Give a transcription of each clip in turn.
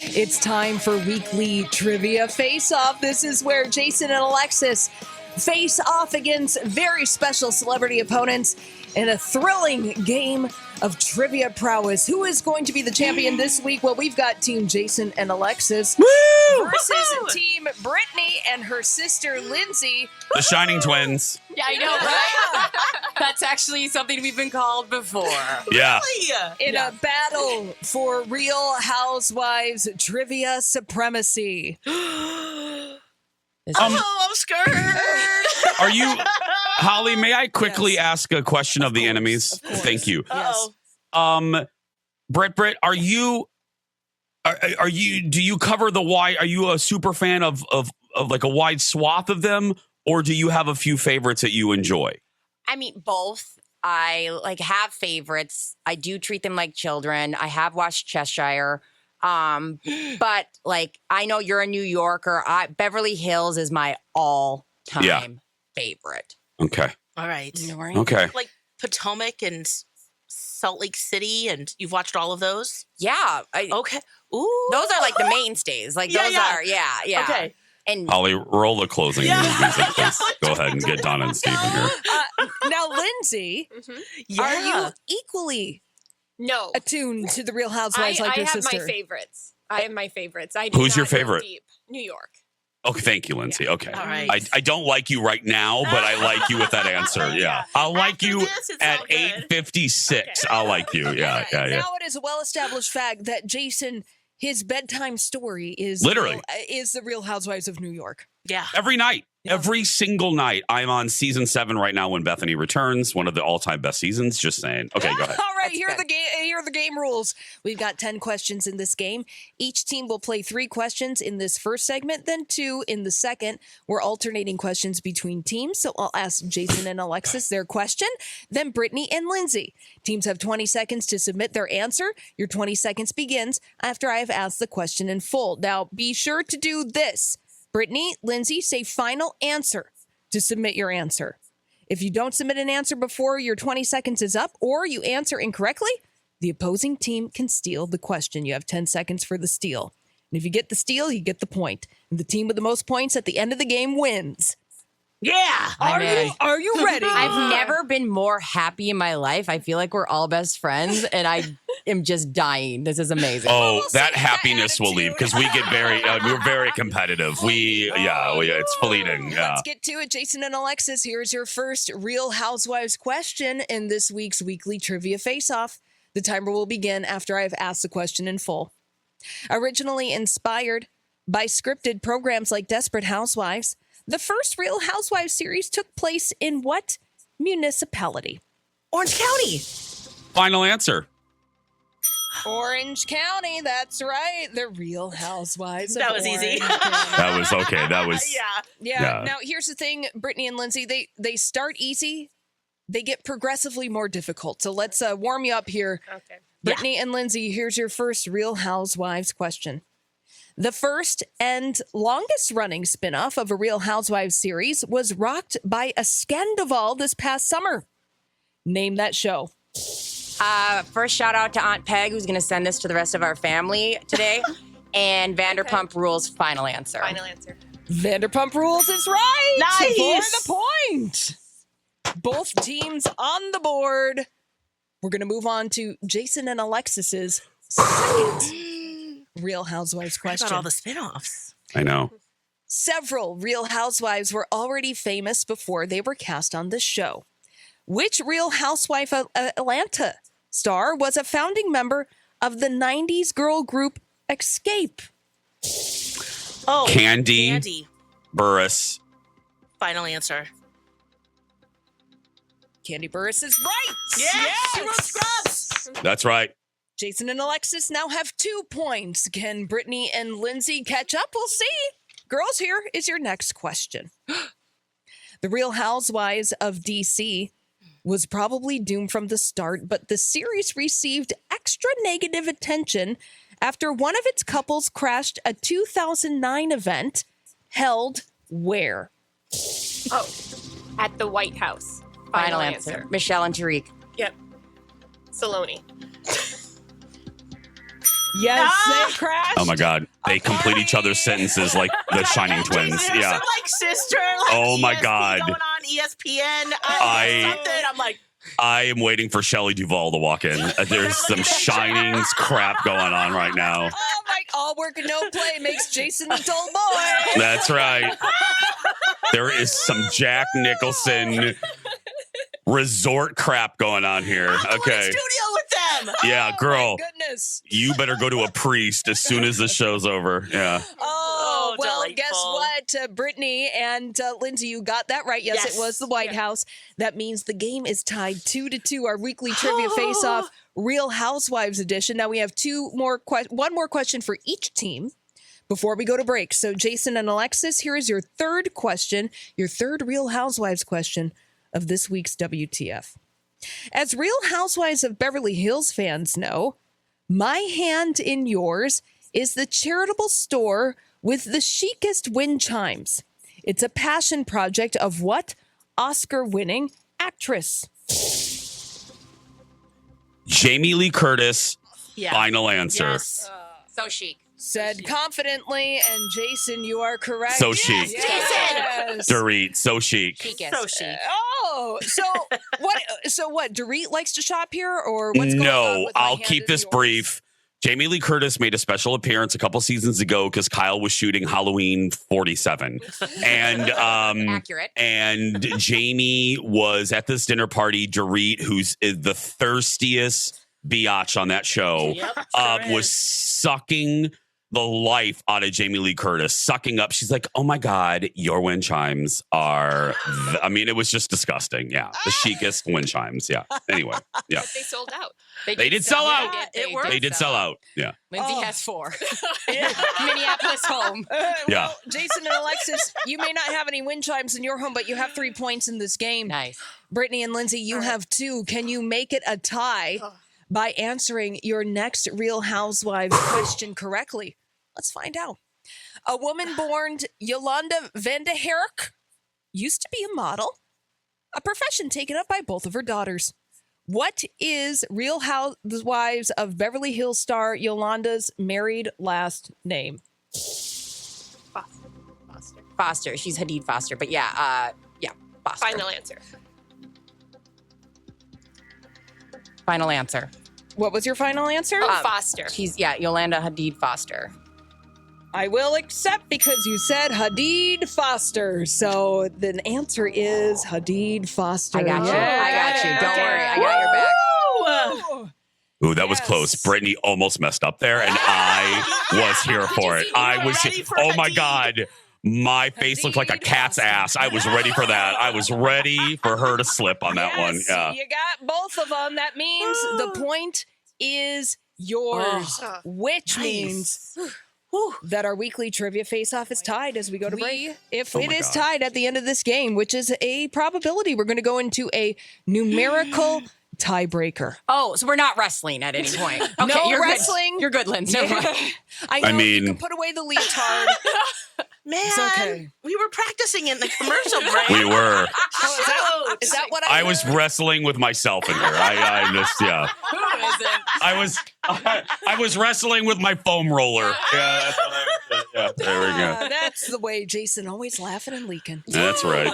It's time for weekly trivia face-off. This is where Jason and Alexis face off against very special celebrity opponents in a thrilling game of trivia prowess. Who is going to be the champion this week? Well, we've got Team Jason and Alexis versus Team Brittany and her sister Lindsay. The Shining Twins. Yeah, I know, right? That's actually something we've been called before. Yeah. In a battle for Real Housewives trivia supremacy. I'm scared. Are you, Holly, may I quickly ask a question of the enemies? Of course. Thank you. Uh-oh. Britt, are you, do you cover the wide, are you a super fan of like a wide swath of them, or do you have a few favorites that you enjoy? I mean, both. I have favorites. I do treat them like children. I have watched Cheshire. But I know you're a New Yorker. Beverly Hills is my all-time favorite. Okay. All right. Okay. Like Potomac and Salt Lake City, and you've watched all of those? Yeah. Okay. Ooh. Those are like the mainstays. Those are, yeah. Okay. And Holly, roll the closing music, please. Go ahead and get Donna and Steven here. Now, Lindsay, Yeah. are you equally No. attuned to the Real Housewives like I your have sister? my favorites. I have my favorites. I do Who's your not go favorite? deep. New York. Okay, thank you, Lindsay. Okay. All right. I don't like you right now, but I like you with that answer. Yeah. I'll like After you this, it's at all good. 8:56. Okay. I'll like you. Yeah. Now it is a well-established fact that Jason, his bedtime story is Literally. is the Real Housewives of New York. Yeah. Every night. Yeah. Every single night. I'm on season 7 right now when Bethany returns. One of the all-time best seasons. Just saying. Okay, go ahead. All right, That's here are good. the game rules. We've got 10 questions in this game. Each team will play 3 questions in this first segment, then 2 in the second. We're alternating questions between teams, so I'll ask Jason and Alexis their question, then Brittany and Lindsay. Teams have 20 seconds to submit their answer. Your 20 seconds begins after I have asked the question in full. Now, be sure to do this. Brittany, Lindsay, say final answer to submit your answer. If you don't submit an answer before your 20 seconds is up or you answer incorrectly, the opposing team can steal the question. You have 10 seconds for the steal. And if you get the steal, you get the point. And the team with the most points at the end of the game wins. Yeah. Are you ready? I've never been more happy in my life. I feel like we're all best friends, and I am just dying. This is amazing. Oh, We'll that see happiness that will leave because we get we're very competitive. It's fleeting. Yeah. Let's get to it. Jason and Alexis, here's your first Real Housewives question in this week's weekly trivia face-off. The timer will begin after I've asked the question in full. Originally inspired by scripted programs like Desperate Housewives, the first Real Housewives series took place in what municipality? Orange County. Final answer. Orange County, that's right. The Real Housewives of That was easy. Orange County. That was okay. That was Yeah. Yeah. Yeah. Now, here's the thing, Brittany and Lindsay, they start easy. They get progressively more difficult. So let's warm you up here. Okay. Brittany and Lindsay, here's your first Real Housewives question. The first and longest running spinoff of a Real Housewives series was rocked by a scandal this past summer. Name that show. First shout out to Aunt Peg, who's going to send this to the rest of our family today. And Vanderpump Rules, final answer. Final answer. Vanderpump Rules is right. Nice. For the point. Both teams on the board. We're going to move on to Jason and Alexis's second Real Housewives question. About all the spinoffs. I know. Several Real Housewives were already famous before they were cast on this show. Which Real Housewife of Atlanta star was a founding member of the 90s girl group Escape? Oh, Candy. Burris. Final answer. Candy Burris is right. She wrote Scrubs. That's right. Jason and Alexis now have 2 points. Can Brittany and Lindsay catch up? We'll see. Girls, here is your next question. The Real Housewives of DC was probably doomed from the start, but the series received extra negative attention after one of its couples crashed a 2009 event held where? Oh, at the White House. Final answer. Michelle and Tariq. Yep. Saloni. Yes, they crashed. Oh my God. They complete each other's sentences like the Shining Twins. There's Yeah. some like sister. Like, Oh my ESP God. Going on ESPN. Something. I'm like, I am waiting for Shelley Duvall to walk in. There's some Shinings crap going on right now. Oh my! All work and no play makes Jason a dull boy. That's right. There is some Jack Nicholson resort crap going on here. I'm going to Okay. studio with them. Yeah, girl. My goodness. You better go to a priest as soon as the show's over. Yeah. Oh, well, guess delightful. what? Brittany and Lindsay, you got that right. Yes, Yes. it was the White House. That means the game is tied 2-2. Our weekly trivia face-off, Real Housewives edition. Now we have one more question for each team before we go to break. So, Jason and Alexis, here is your third question, your third Real Housewives question of this week's WTF. As Real Housewives of Beverly Hills fans know, My Hand in Yours is the charitable store with the chicest wind chimes. It's a passion project of what Oscar-winning actress? Jamie Lee Curtis, Yeah. final answer. Yes. So chic. Said confidently, and Jason, you are correct. So chic. Yes. Dorit, so chic. Chicest. So chic. Oh, so what? So what? Dorit likes to shop here, or what's going on? No, With My I'll Hand keep in this Yours? brief. Jamie Lee Curtis made a special appearance a couple seasons ago because Kyle was shooting Halloween 47. And Accurate. and Jamie was at this dinner party. Dorit, who's the thirstiest biatch on that show, Yep, was is. sucking the life out of Jamie Lee Curtis, sucking up. She's like, oh my God, your wind chimes are, I mean, it was just disgusting. Yeah. The chicest wind chimes. Yeah. Anyway. Yeah. But they sold out. They did sell out. It worked. They did sell out. Yeah. Lindsay Oh. has 4. Minneapolis home. Yeah. Well, Jason and Alexis, you may not have any wind chimes in your home, but you have 3 points in this game. Nice. Brittany and Lindsay, you have 2. Can you make it a tie by answering your next Real Housewives question correctly? Let's find out. A woman born Yolanda Vandeherk used to be a model, a profession taken up by both of her daughters. What is Real Housewives of Beverly Hills star Yolanda's married last name? Foster. Foster. She's Hadid Foster. But yeah, Foster. Final answer. Final answer. What was your final answer? Foster. She's, Yolanda Hadid Foster. I will accept because you said Hadid Foster. So the answer is Hadid Foster. I got you. I got you. Don't Okay. worry. I got your back. Ooh, that was Yes. close. Brittany almost messed up there, and I was here for it. see you I were was. ready for Oh my Hadid? God, my face looked like a cat's ass. I was ready for that. I was ready for her to slip on that one. Yes, Yeah. you got both of them. That means the point is yours, Oh. which means that our weekly trivia face-off is tied as we go to break. If Oh it my is God. tied at the end of this game, which is a probability, we're going to go into a numerical tiebreaker. Oh, so we're not wrestling at any point. Okay, No you're wrestling. Good. You're good, Lindsay. I know I you mean- can put away the leotard. Man, okay. we were practicing in the commercial break. We were. Is that what I I was wrestling with myself in here. I just Who isn't? I was wrestling with my foam roller. Yeah, that's what I was. Yeah, there we go. That's the way Jason always laughing and leaking. That's right.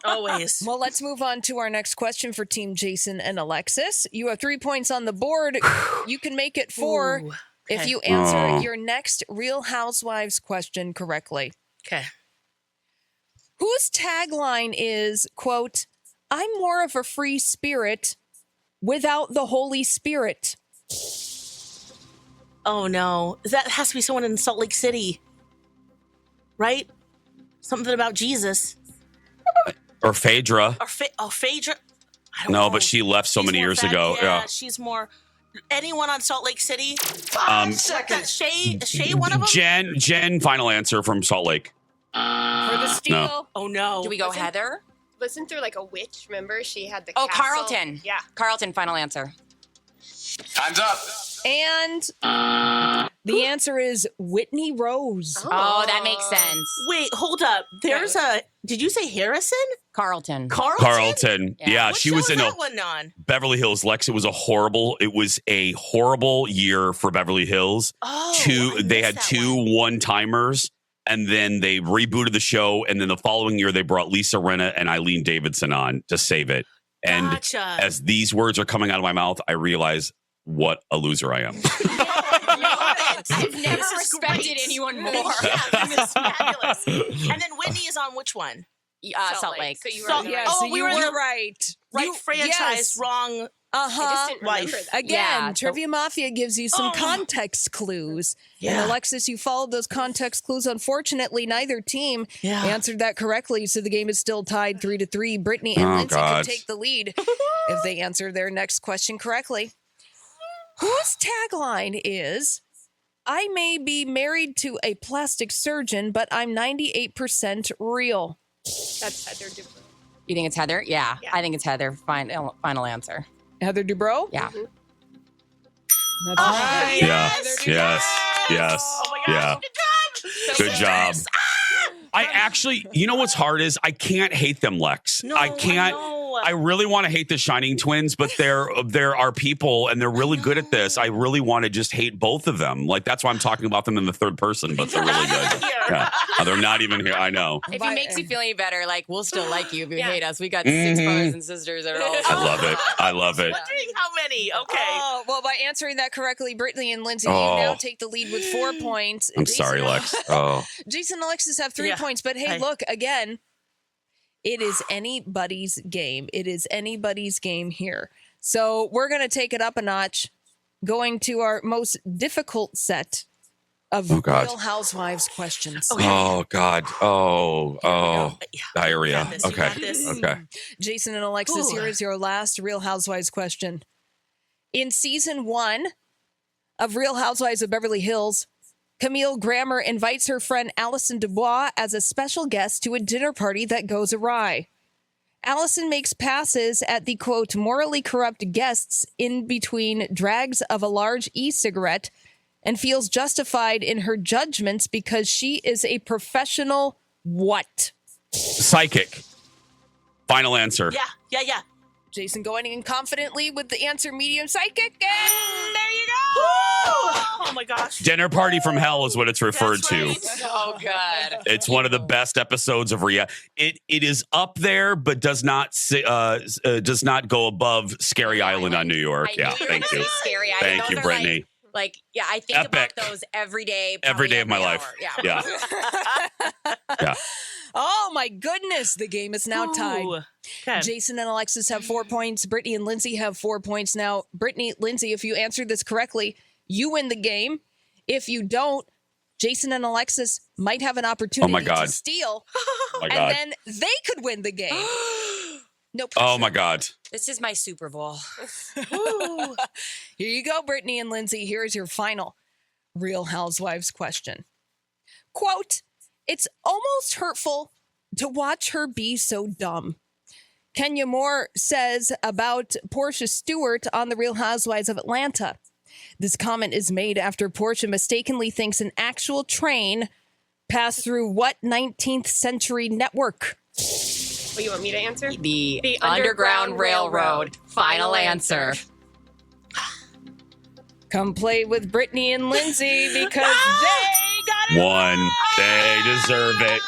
Always. Well, let's move on to our next question for Team Jason and Alexis. You have 3 points on the board. You can make it 4 Ooh, if okay. you answer Oh. your next Real Housewives question correctly. Okay. Whose tagline is, quote, I'm more of a free spirit without the Holy Spirit? Oh no, that has to be someone in Salt Lake City, right? Something about Jesus Or Phaedra. or Phaedra. I don't No, know. but she left so She's many more years fat- ago. Yeah. she's more. Anyone on Salt Lake City? Seconds. Shay, one of them. Jen, final answer from Salt Lake. For the steal. Oh no. Do we go Wasn't- Heather? Wasn't there like a witch? Remember, she had the Oh, castle? Carlton. Yeah. Carlton, final answer. Time's up. And the answer is Whitney Rose. Oh, that makes sense. Wait, hold up. There's a. Did you say Harrison? Carlton. Carlton. Yeah, What she show was is in that one on? Beverly Hills. Lex, it was a horrible year for Beverly Hills. Oh, They had two one-timers, and then they rebooted the show, and then the following year they brought Lisa Rinna and Eileen Davidson on to save it. And Gotcha. as these words are coming out of my mouth, I realize what a loser I am. I've never This is respected great. anyone more. Yeah, this is fabulous. And then Whitney is on which one? Salt Lake. So you were Salt- on the Yeah, right. Oh, so we you were in were the right. Right You- franchise, yes. wrong. I just Uh-huh. didn't remember Wife. that. Again, Yeah, so- Trivia Mafia gives you some Oh. context clues. Yeah. And Alexis, you followed those context clues. Unfortunately, neither team Yeah. answered that correctly, so the game is still tied 3-3. Brittany and Oh, Lindsay God. can take the lead if they answer their next question correctly. Whose tagline is, I may be married to a plastic surgeon, but I'm 98% real? That's Heather Dubrow. You think it's Heather? Yeah, Yeah. I think it's Heather. Final answer. Heather Dubrow? Yeah. That's right. Yes. Oh my Yeah. gosh. Good job. I actually, you know what's hard is I can't hate them, Lex. No, I can't. know. I really want to hate the Shining Twins, but there are people and they're really good at this. I really want to just hate both of them. Like that's why I'm talking about them in the third person, but they're really good. Yeah. They're not even here. I know. If But- it makes you feel any better, like we'll still like you if you Yeah. hate us. We got 6 Mhm. brothers and sisters that are all. I love it. I love it. Wondering how many. Okay. Oh, well, by answering that correctly, Brittany and Lindsay, Oh. you now take the lead with 4 points. I'm sorry, Lex. Oh, Jason and Alexis have 3 Yeah. points, but hey, Hey. look, again, it is anybody's game. It is anybody's game here. So we're going to take it up a notch, going to our most difficult set of Oh, God. Real Housewives questions. oh God. Oh, Yeah. diarrhea. You got this, you Okay. got this. Okay. Jason and Alexis, Ooh. here is your last Real Housewives question. In season 1 of Real Housewives of Beverly Hills, Camille Grammer invites her friend Allison Dubois as a special guest to a dinner party that goes awry. Allison makes passes at the, quote, morally corrupt guests in between drags of a large e-cigarette and feels justified in her judgments because she is a professional what? Psychic. Final answer. Yeah. Jason going in confidently with the answer medium psychic, and there you go. Oh my gosh. Dinner Party from Hell is what it's referred That's to. right. So good. It's one of the best episodes of Rhea. It is up there, but does not go above Scary Island on New York. I Yeah, knew you were thank gonna you, say Scary Island. thank Those you, are Brittany. Like, yeah, I think Epic. about those every day. Every day of my probably life. every hour. Yeah, yeah. Oh my goodness, the game is now tied. Ooh. Okay. Jason and Alexis have 4 points. Brittany and Lindsay have 4 points. Now, Brittany, Lindsay, if you answer this correctly, you win the game. If you don't, Jason and Alexis might have an opportunity God. to steal, Oh my and God. then they could win the game. No pressure. Oh my God. This is my Super Bowl. Ooh. Here you go, Brittany and Lindsay. Here's your final Real Housewives question. Quote, it's almost hurtful to watch her be so dumb. Kenya Moore says about Portia Stewart on The Real Housewives of Atlanta. This comment is made after Portia mistakenly thinks an actual train passed through what 19th century network? Oh, you want me to answer? The Underground Underground Railroad. Railroad. Final answer. Come play with Brittany and Lindsay because they got it. One. They deserve it.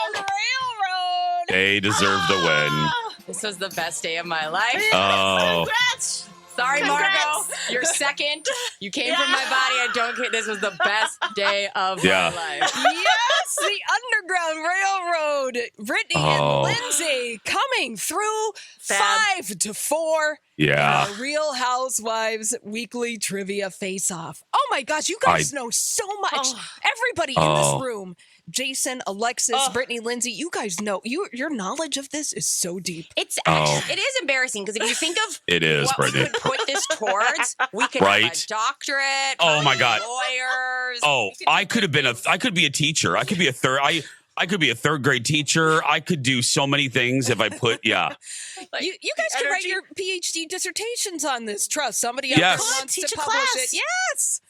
Underground Railroad. They deserve the win. This was the best day of my life. Oh. Congrats. Sorry, Congrats. Margot. You're second. You came from my body. I don't care. This was the best day of Yeah. my life. Yes, the Underground Railroad. Brittany Oh. and Lindsay coming through Fab. 5-4. Yeah. Our Real Housewives weekly trivia face-off. Oh my gosh, you guys know so much. Oh. Everybody in Oh. this room. Jason, Alexis, Oh. Brittany, Lindsay, you guys know your knowledge of this is so deep. It's Oh. actually, it is embarrassing because if you think of It is, what Brittany. we could put this towards, we could have Right. a doctorate. Oh, my God. Lawyers. Oh, I could be a teacher. I could be a third. I could be a third grade teacher. I could do so many things if I put, yeah. Like, You guys could write energy. your PhD dissertations on this. Trust somebody Yes. else that wants Teach to a publish class. it. Yes.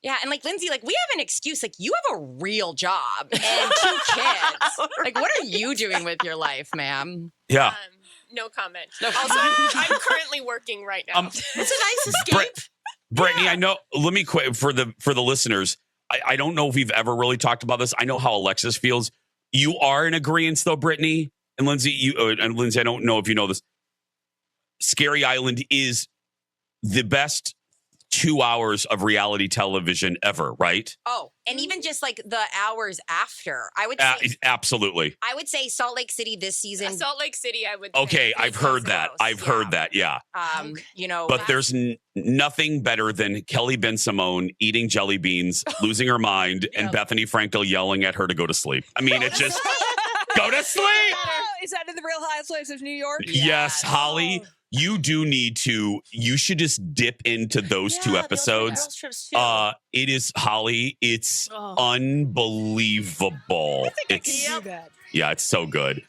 Yeah, and like Lindsay, like we have an excuse. Like you have a real job and 2 kids. Like what are you doing with your life, ma'am? Yeah. No comment. Also, I'm currently working right now. It's a nice escape. Brittany, I know, let me quit for the listeners. I don't know if we've ever really talked about this. I know how Alexis feels. You are in agreement though, Brittany and Lindsay. And Lindsay, I don't know if you know this. Scary Island is the best 2 hours of reality television ever, right? Oh, and even just like the hours after, I would say, Absolutely. I would say Salt Lake City this season. Salt Lake City, I would Okay, say. I've heard that. I've heard that. Yeah. You know, But there's nothing better than Kelly Ben Simone eating jelly beans, losing her mind, and Bethany Frankel yelling at her to go to sleep. I mean, it's just go to sleep. Is that in the Real Housewives of New York? Yes, Holly, you do need to. You should just dip into those 2 episodes. It is Holly. It's unbelievable. I can do that. Yeah, it's so good.